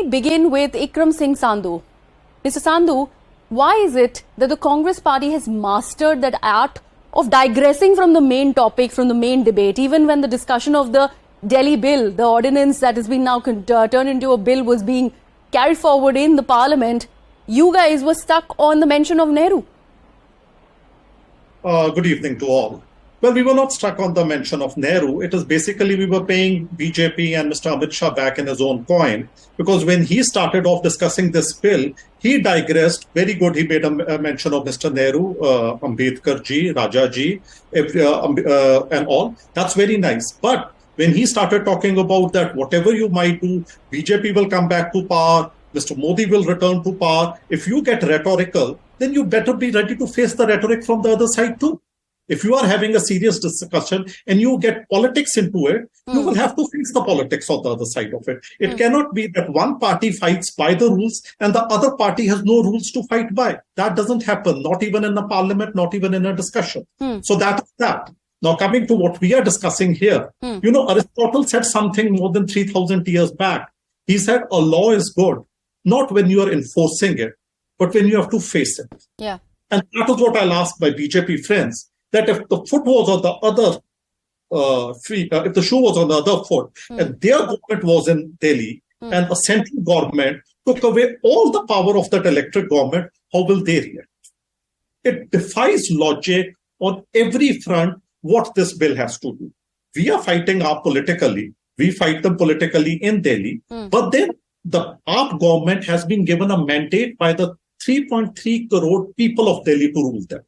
begin with Ikram Sandhu. Mr. Sandhu, why is it that the Congress party has mastered that art of digressing from the main topic, from the main debate, even when the discussion of the Delhi bill, the ordinance that has been now turned into a bill, was being carried forward in the parliament, you guys were stuck on the mention of Nehru? Good evening to all. Well, we were not stuck on the mention of Nehru. It is basically we were paying BJP and Mr. Amit Shah back in his own coin, because when he started off discussing this bill, he digressed. Very good. He made a mention of Mr. Nehru, Ambedkar ji, Raja ji, and all. That's very nice. But when he started talking about that whatever you might do, BJP will come back to power, Mr. Modi will return to power. If you get rhetorical, then you better be ready to face the rhetoric from the other side too. If you are having a serious discussion and you get politics into it, you will have to face the politics on the other side of it. It cannot be that one party fights by the rules and the other party has no rules to fight by. That doesn't happen, not even in a parliament, not even in a discussion. So that is that. Now coming to what we are discussing here, you know, Aristotle said something more than 3,000 years back. He said a law is good, not when you are enforcing it, but when you have to face it. Yeah. And that is what I'll ask my BJP friends, that if the foot was on the other if the shoe was on the other foot, and their government was in Delhi, and a central government took away all the power of that elected government, how will they react? It defies logic on every front what this bill has to do. We are fighting AAP politically. We fight them politically in Delhi. But then the AAP government has been given a mandate by the 3.3 crore people of Delhi to rule them.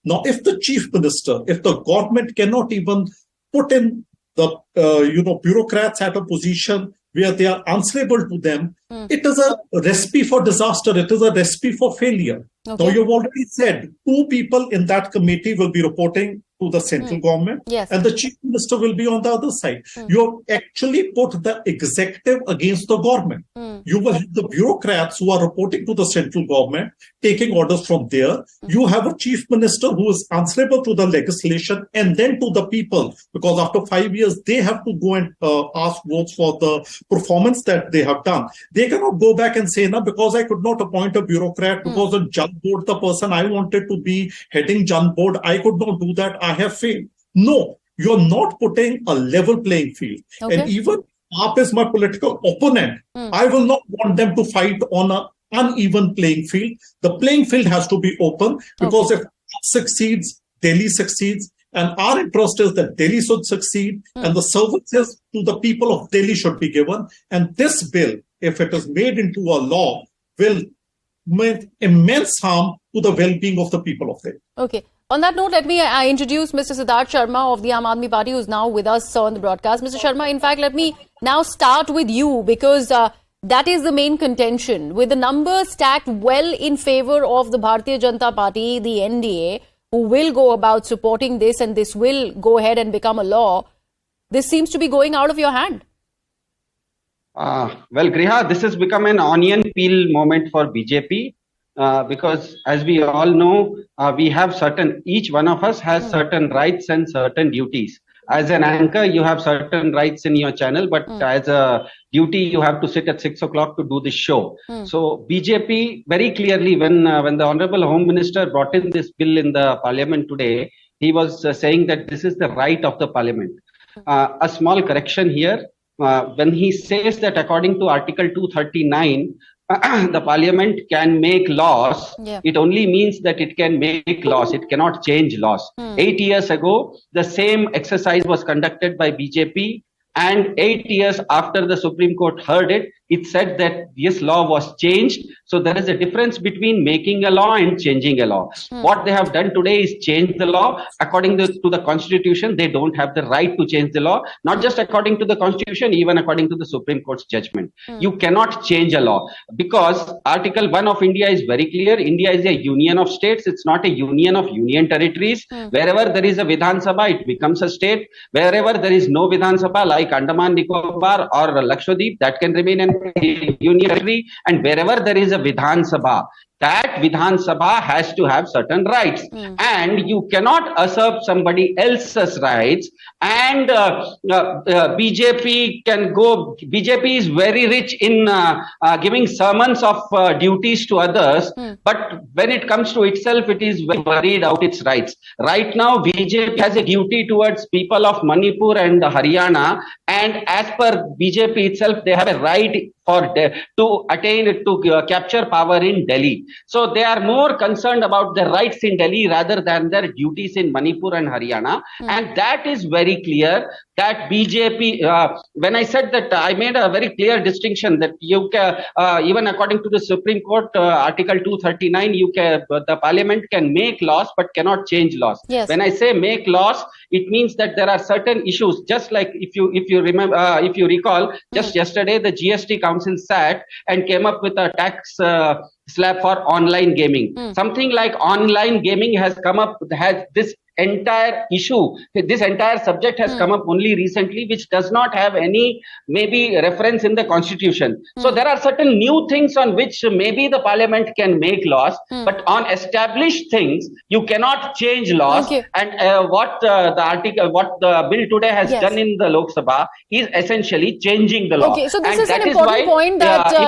Now, if the chief minister, if the government cannot even put in the bureaucrats at a position where they are answerable to them, it is a recipe for disaster. It is a recipe for failure. Okay. Now, you've already said 2 people in that committee will be reporting to the central government, and the chief minister will be on the other side. You have actually put the executive against the government. You will have the bureaucrats who are reporting to the central government, taking orders from there. You have a chief minister who is answerable to the legislation and then to the people, because after 5 years, they have to go and ask votes for the performance that they have done. They cannot go back and say, no, because I could not appoint a bureaucrat, because on Jan board, the person I wanted to be heading Jan board, I could not do that. I have failed. No, you're not putting a level playing field. Okay. And even AAP is my political opponent, I will not want them to fight on an uneven playing field. The playing field has to be open, because if AAP succeeds, Delhi succeeds. And our interest is that Delhi should succeed, and the services to the people of Delhi should be given. And this bill, if it is made into a law, will make immense harm to the well-being of the people of Delhi. Okay. On that note, let me introduce Mr. Siddharth Sharma of the Aam Aadmi Party, who is now with us on the broadcast. Mr. Sharma, in fact, let me now start with you, because that is the main contention. With the numbers stacked well in favor of the Bharatiya Janata Party, the NDA, who will go about supporting this, and this will go ahead and become a law, this seems to be going out of your hand. Well, Griha, this has become an onion peel moment for BJP. Because as we all know, we have each one of us has certain rights and certain duties. As an anchor, you have certain rights in your channel, but as a duty, you have to sit at 6 o'clock to do this show. So BJP very clearly, when the Honorable Home Minister brought in this bill in the Parliament today, he was saying that this is the right of the Parliament. A small correction here. When he says that according to Article 239, the Parliament can make laws, it only means that it can make laws. It cannot change laws. 8 years ago, the same exercise was conducted by BJP, and 8 years after the Supreme Court heard it, it said that this law was changed. So there is a difference between making a law and changing a law. What they have done today is change the law. According to the Constitution, they don't have the right to change the law. Not just according to the Constitution, even according to the Supreme Court's judgment. You cannot change a law, because Article 1 of India is very clear. India is a union of states. It's not a union of union territories. Wherever there is a Vidhan Sabha, it becomes a state. Wherever there is no Vidhan Sabha, like Andaman Nicobar or Lakshadweep, that can remain an union territory. And wherever there is a Vidhan Sabha, that Vidhan Sabha has to have certain rights, and you cannot usurp somebody else's rights. And BJP can go. BJP is very rich in giving sermons of duties to others, but when it comes to itself, it is very worried out its rights. Right now, BJP has a duty towards people of Manipur and Haryana, and as per BJP itself, they have a right to attain to capture power in Delhi. So they are more concerned about their rights in Delhi rather than their duties in Manipur and Haryana. And that is very clear that BJP, when I said that, I made a very clear distinction that you can, even according to the Supreme Court, Article 239, the Parliament can make laws but cannot change laws. Yes. When I say make laws, it means that there are certain issues. Just like if you remember, if you recall, just yesterday the GST Council sat and came up with a tax slab for online gaming. Something like online gaming has come up, has this entire issue, this entire subject has come up only recently, which does not have any maybe reference in the constitution. So there are certain new things on which maybe the parliament can make laws, but on established things you cannot change laws. Okay. And what the bill today has done in the Lok Sabha is essentially changing the law. Okay, so this And is an that important why, point that